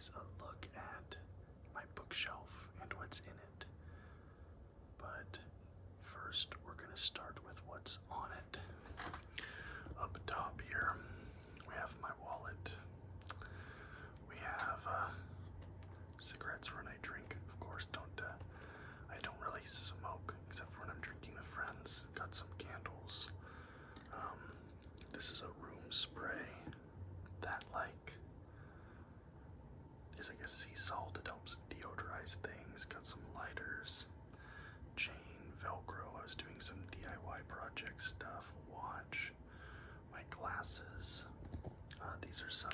guys a look at my bookshelf and what's in it. But first, we're going to start with what's on it. Up top here, we have my wallet. We have cigarettes for when I drink. Of course, I don't really smoke except for when I'm drinking with friends. Got some candles. This is a room spray that is like a sea salt. It helps deodorize things. Got some lighters, chain, Velcro. I was doing some DIY project stuff. Watch, my glasses. These are some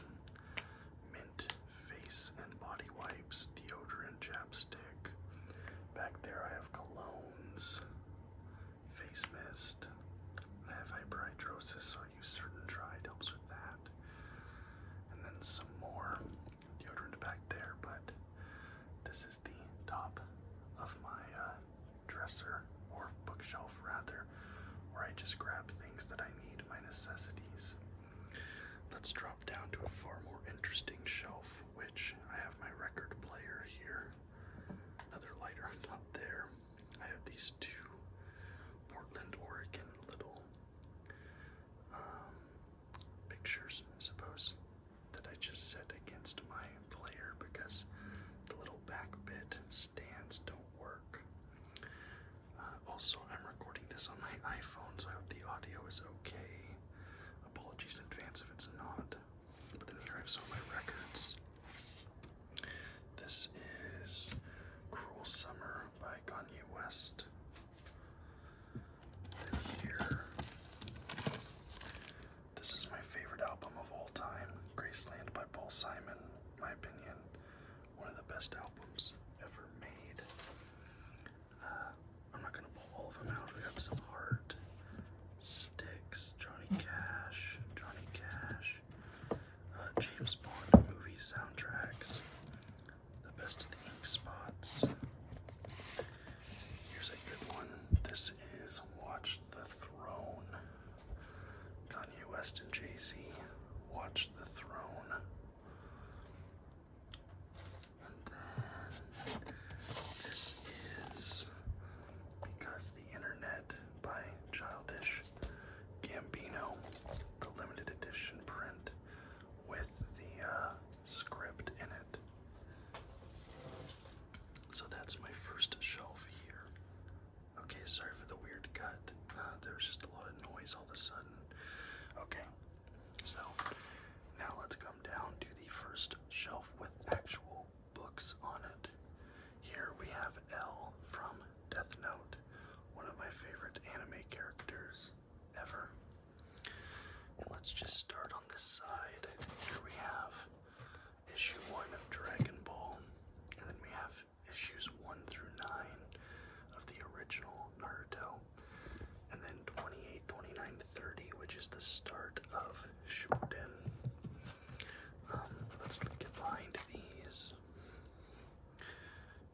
mint face and body wipes, deodorant, chapstick. Back there I have colognes, face mist. I have hyperhidrosis, so I use certain dry. It helps with that. And then some more deodorant back there, but this is the top of my dresser, or bookshelf rather, where I just grab things that I need, my necessities. Let's drop down to a far more interesting shelf, which I have my record player here. Another lighter on top there. I have these two Portland, Oregon little pictures, I suppose, that I just set against my player because the little back bit stands don't work. Also, I'm recording this on my iPhone, so I hope the audio is okay. Apologies in advance if it's not. But then here I have some of my records. This is Cruel Summer by Kanye West. And here, this is my favorite album of all time, Graceland by Paul Simon. In my opinion, one of the best albums ever made. I'm not gonna pull all of them out. We got some Heart, Styx, Johnny Cash, James Bond movie soundtracks, the best of the ink spots. Here's a good one. This is Watch the Throne. Kanye West and Jay-Z, Watch the Throne. And then this is Because the Internet by Childish Gambino, the limited edition print with the script in it. So that's my first shelf here. Okay, sorry for the weird cut. There was just a lot of noise all of a sudden. Okay, so now let's come down to the first shelf with actual books on it. Here we have L from Death Note, one of my favorite anime characters ever. And let's just start on this side. Here we have issue 1 of Dragon Ball, and then we have issues 1 through 9 of the original Naruto, and then 28, 29, 30, which is the start of Shippuden. Let's get behind these,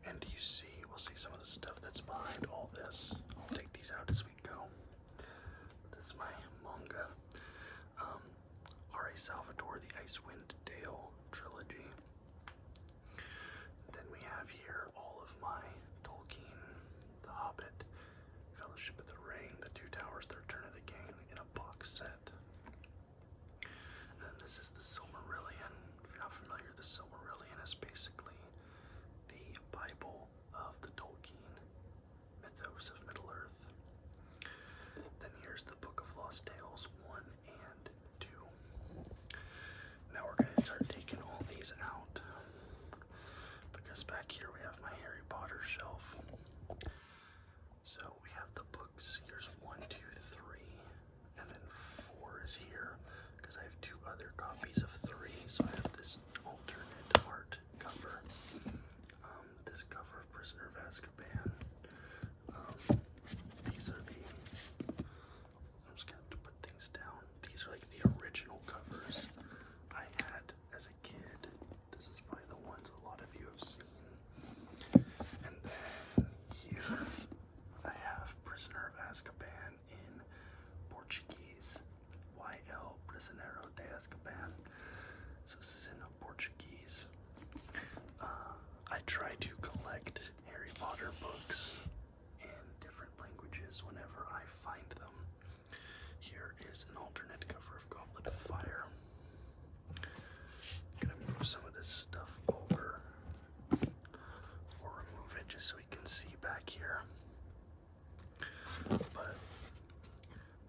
and we'll see some of the stuff that's behind all this. I'll take these out as we go. This is my manga. R.A. Salvatore, the Icewind Dale trilogy. Then we have here all of my Tolkien, The Hobbit, Fellowship of the Ring, The Two Towers, The Return of the King in a box set. And then this is the Silmarillion. If you're not familiar, the Silmarillion is basically the Bible of the Tolkien mythos of Middle-earth. Then here's the Book of Lost Tales 1 and 2. Now we're going to start taking all these out, because back here we have my Harry Potter shelf. So we have the books. Here's 1, 2, 3, and then 4 is here, because I have 2 other copies of 3. So I have this alternate art cover, this cover of Prisoner of Azkaban. These are I'm just gonna have to put things down. These are like the original covers I had as a kid. This is probably the ones a lot of you have seen. And then here I have Prisoner of Azkaban in Portuguese. YL Prisioneiro de Azkaban. So this is in Portuguese. try to collect Harry Potter books in different languages whenever I find them. Here is an alternate cover of Goblet of Fire. I'm gonna move some of this stuff over, or remove it just so we can see back here. But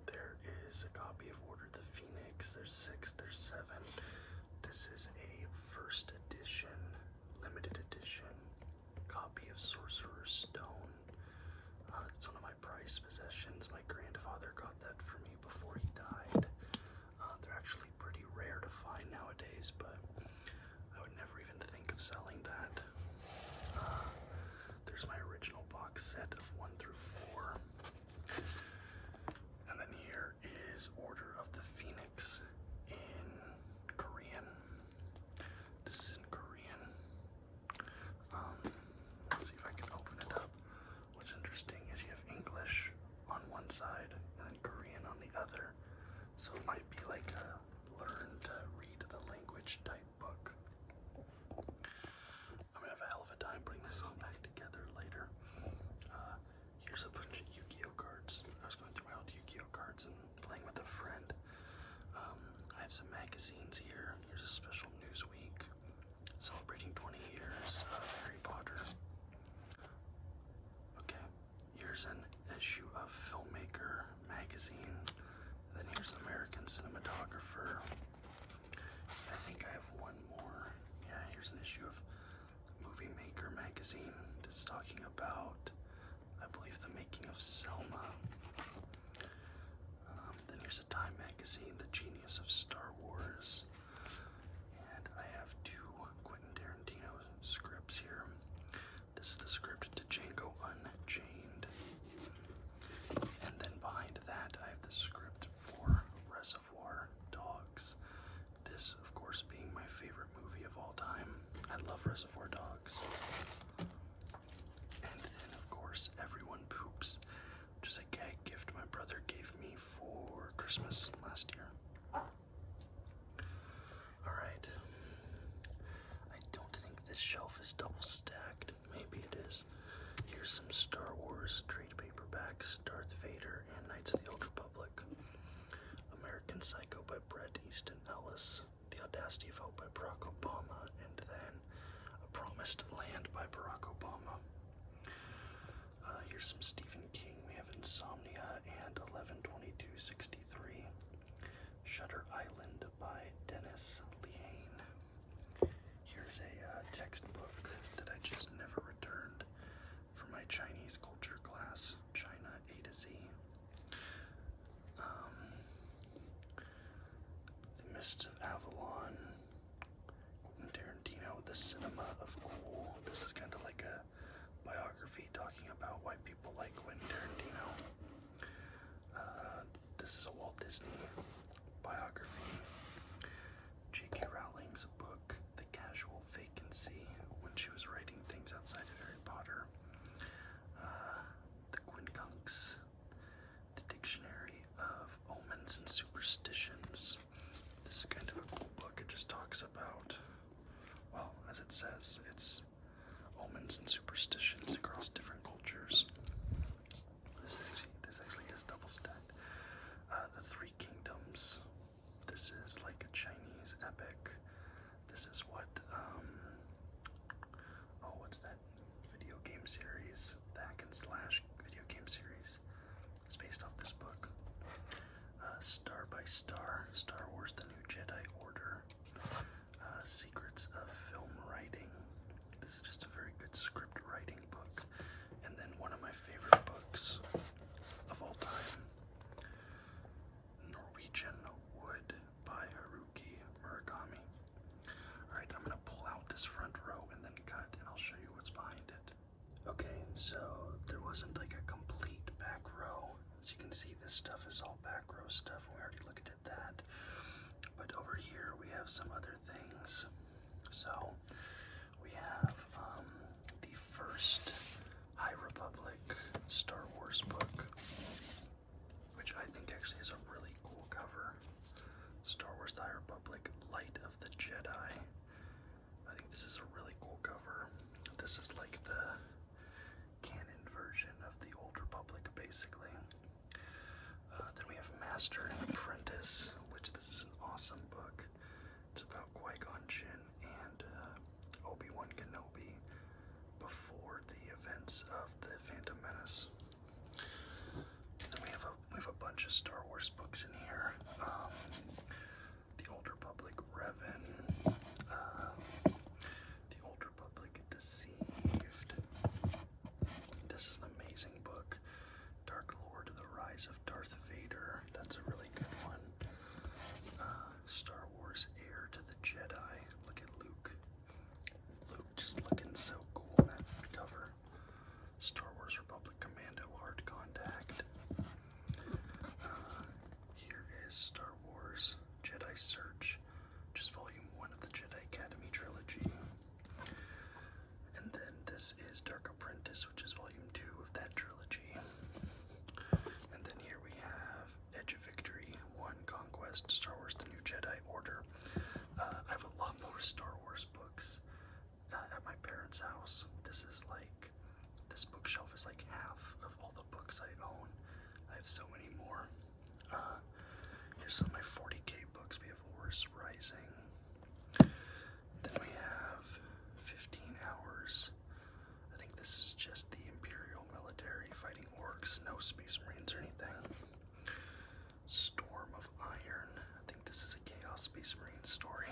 there is a copy of Order of the Phoenix. There's 6, there's 7. This is a first edition, limited edition copy of Sorcerer's Stone. It's one of my prized possessions. My grandfather got that for me before he died. They're actually pretty rare to find nowadays, but I would never even think of selling that. There's my original box set of 1 through 4. And then here is Order of the Phoenix in Korean. This is in Korean. Let's see if I can open it up. What's interesting is you have English on one side and then Korean on the other. So it might be like a learn to read the language type book. I'm gonna have a hell of a time putting this all back together later. Here's a bunch of Yu-Gi-Oh cards. I was going through my old Yu-Gi-Oh cards and playing with a friend. I have some magazines here. Here's a special news week celebrating 20 years of Harry Potter. Okay, here's an issue of Filmmaker magazine. Then here's American Cinematographer. I think I have one more. Yeah, here's an issue of Movie Maker magazine. This is talking about, I believe, the making of Selma. Then here's a Time magazine, The Genius of Star Wars. And I have 2 Quentin Tarantino scripts here. This is the script to Django Unchained. And then behind that, I have the script for Reservoir Dogs. This, of course, being my favorite movie of all time. I love Reservoir Dogs. And then, of course, Everyone Poops, which is a gag gift my brother gave me for Christmas last year. Alright. I don't think this shelf is double stacked. Maybe it is. Here's some Star Wars trade paperbacks, Darth Vader and Knights of the Old Republic. American Psycho by Bret Easton Ellis. The Audacity of Hope by Barack Obama. And then A Promised Land by Barack Obama. Here's some Stephen King. We have Insomnia and 11/22/63. Shutter Island by Dennis Lehane. Here's a textbook that I just never returned for my Chinese culture class, China A to Z. The Mists of Avalon, Quentin Tarantino, The Cinema of Cool. This is kind of like a biography talking about why people like Quentin Tarantino. This is a Walt Disney biography. J.K. Rowling's book, The Casual Vacancy, when she was writing things outside of Harry Potter. The Quincunx, The Dictionary of Omens and Superstitions. This is kind of a cool book. It just talks about, well, as it says, it's omens and superstitions across different cultures. This actually is double stacked. The Three Kingdoms. This is like a Chinese epic. This is what, what's that video game series? The Hack and Slash video game series. It's based off this book. Star by Star, Star Wars The New Jedi Order. Secrets of Film Writing. This is just a very good script writing book. And then one of my favorite books of all time, Norwegian Wood by Haruki Murakami. Alright, I'm going to pull out this front row and then cut, and I'll show you what's behind it. Okay, so there wasn't like a complete back row. As you can see, this stuff is all back row stuff. We already looked at that. But over here we have some other things. So we have the first High Republic Star Wars book, which I think actually is a really cool cover. Star Wars The High Republic, Light of the Jedi. I think this is a really cool cover. This Master and Apprentice, which this is an awesome book. It's about Qui-Gon Jinn and Obi-Wan Kenobi before the events of the Phantom Menace. Then we have a bunch of Star Wars books in here. The Old Republic Revan, The Old Republic Deceived. This is an amazing book. Dark Lord: The Rise of Darth Vader. That's a really good one. Star Wars: Heir to the Jedi. Look at Luke. Luke just looking so cool in that cover. Star Wars Republic Commando: Hard Contact. Here is Star Wars Jedi Search, which is Volume 1 of the Jedi Academy trilogy. And then this is Dark Apprentice, which is Volume 2 of that trilogy. And then here we have Edge of Victory 1, Conquest, Star Wars The New Jedi Order. I have a lot more Star Wars books at my parents' house. This bookshelf is like half of all the books I own. I have so many more. Here's some of my 40K books. We have Horus Rising. Then we have 15 Hours. I think this is just the Imperial military fighting orcs, no Space Marines or anything. Storm of Iron. I think this is a Chaos Space Marine story.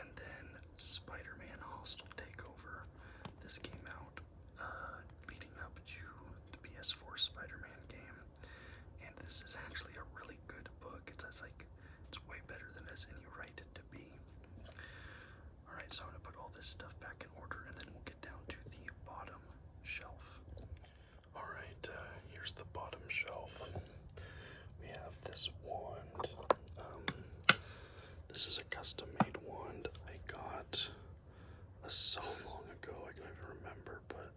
And then Spider-Man Hostile Takeover. This came out leading up to the PS4 Spider-Man game. And this is actually a really good book. It's way better than it has any right to be. Alright, so I'm going to put all this stuff back in order, and then we'll get down to the bottom shelf. Alright, here's the bottom shelf. We have this wand. This is a custom-made wand I got so long ago, I can't even remember, but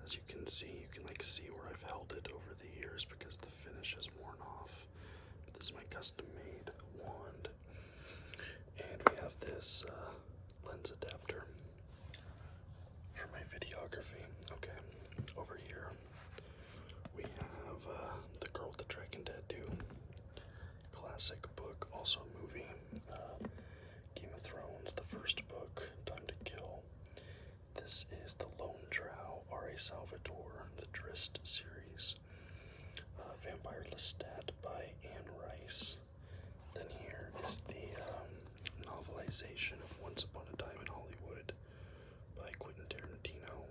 as you can see, see where I've held it over the years because the finish has worn off. But this is my custom-made wand. And we have this lens adapter for my videography. Okay, over here we have The Girl with the Dragon Tattoo. Classic book, also a movie. Game of Thrones, the first book, Time to Kill. This is The Lone Drow, R.A. Salvatore, the Drist series. Vampire Lestat by Anne Rice. Then here is the novelization of Once Upon a Time in Hollywood by Quentin Tarantino.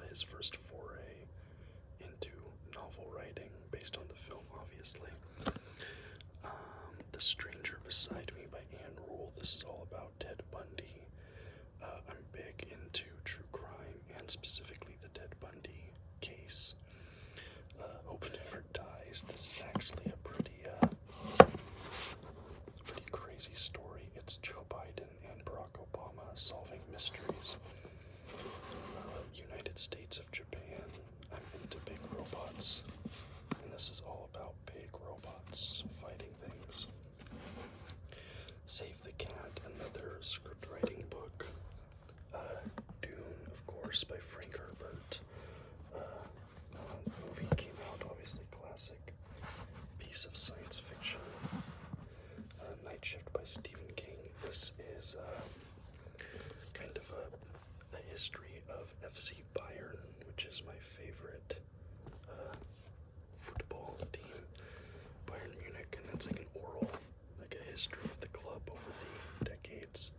His first foray into novel writing, based on the film, obviously. The Stranger Beside Me by Anne Rule. This is all about Ted Bundy. I'm big into true crime, and specifically the Ted Bundy case. Hope Never Dies. This is actually a pretty crazy story. It's Joe Biden and Barack Obama solving mysteries. United States of Japan. I'm into big robots, and this is all about big robots fighting things. Save the Cat, another script writing book. Dune, of course, by Frank Herbert. The movie came out, obviously classic piece of science fiction. Night Shift by Stephen King. This is kind of a history of FC Bayern, which is my favorite football team. Bayern Munich, and that's like an oral, like a history of the club over the decades.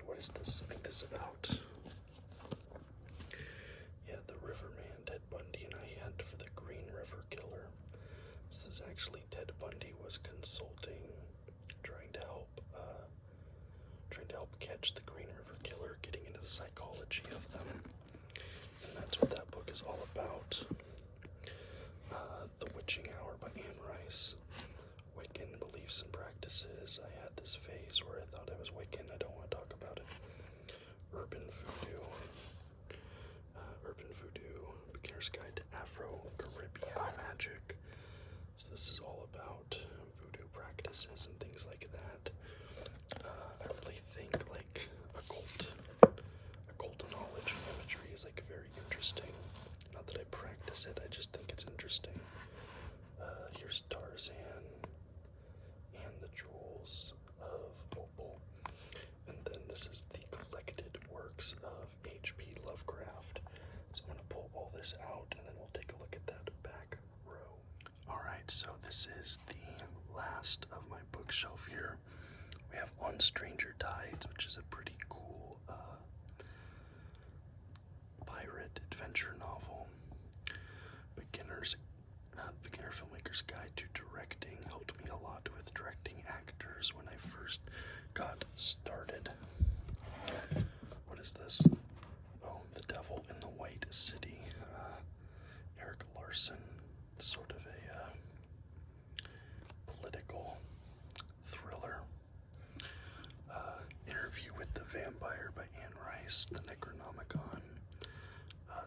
What is this? I think this is about, the Riverman, Ted Bundy, and I Hunt for the Green River Killer. This is actually Ted Bundy was consulting, trying to help catch the Green River Killer, getting into the psychology of them, and that's what that book is all about. The Witching Hour by Anne Rice. Wiccan Beliefs and Practices. I had this phase where I thought I was Wiccan. I don't want to talk about it. Urban Voodoo. Beginner's Guide to Afro-Caribbean Magic. So this is all about voodoo practices and things like that. I really think like occult knowledge and imagery is like very interesting. Not that I practice it, I just think it's interesting. interesting. Here's Tarzan and the Jewels of Opal. And then this is the collected works of H.P. Lovecraft. So I'm going to pull all this out and then we'll take a look at that back row. Alright, so this is the last of my bookshelf here. We have On Stranger Tides, which is a pretty cool pirate adventure novel. Beginner Filmmaker's Guide to Directing helped me a lot with directing actors when I first got started. What is this? Oh, The Devil in the White City. Eric Larson, sort of a political thriller. Interview with the Vampire by Anne Rice. The Necronomicon.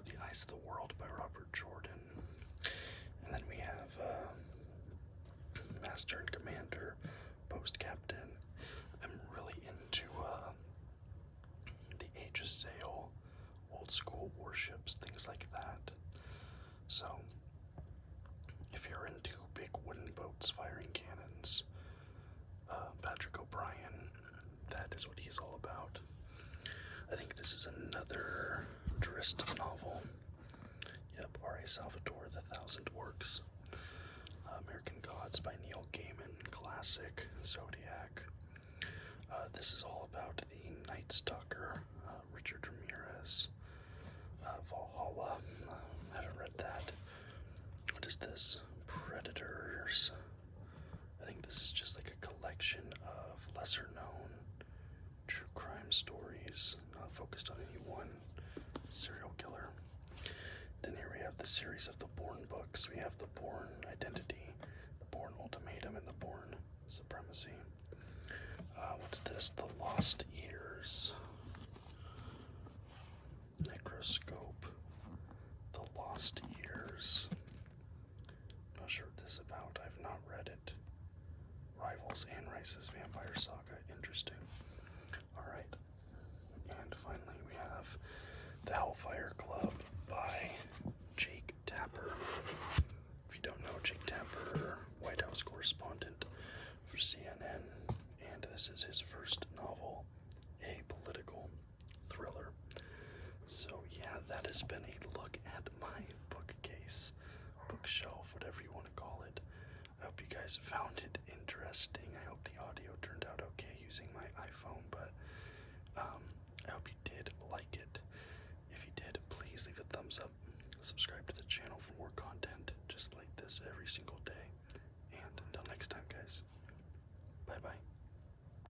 The Eyes of the World by Robert Jordan. And then we have Master and Commander, Post Captain. I'm really into the Age of Sail, old school warships, things like that. So, if you're into big wooden boats firing cannons, Patrick O'Brien, that is what he's all about. I think this is another Drist novel. Yep, R.A. Salvatore, The Thousand Works. American Gods by Neil Gaiman, classic. Zodiac. This is all about the Night Stalker, Richard Ramirez. Valhalla, haven't read that. What is this? Predators. I think this is just like a collection of lesser known true crime stories, not focused on any one serial killer. Then here we have the series of the Bourne books. We have the Bourne Identity, the Bourne Ultimatum, and the Bourne Supremacy. What's this? The Lost Years. Necroscope. The Lost Years. Not sure what this is about. I've not read it. Rivals Anne Rice's Vampire Saga. Interesting. Alright. And finally we have The Hellfire Club by Jake Tapper. If you don't know, Jake Tapper, White House correspondent for CNN, and this is his first novel, a political thriller. So yeah, that has been a look at my bookcase, bookshelf, whatever you want to call it. I hope you guys found it interesting. I hope the audio turned out okay using my iPhone, but I hope you did like it. If you did, please leave a thumbs up. Subscribe to the channel for more content just like this every single day. And until next time, guys, bye-bye.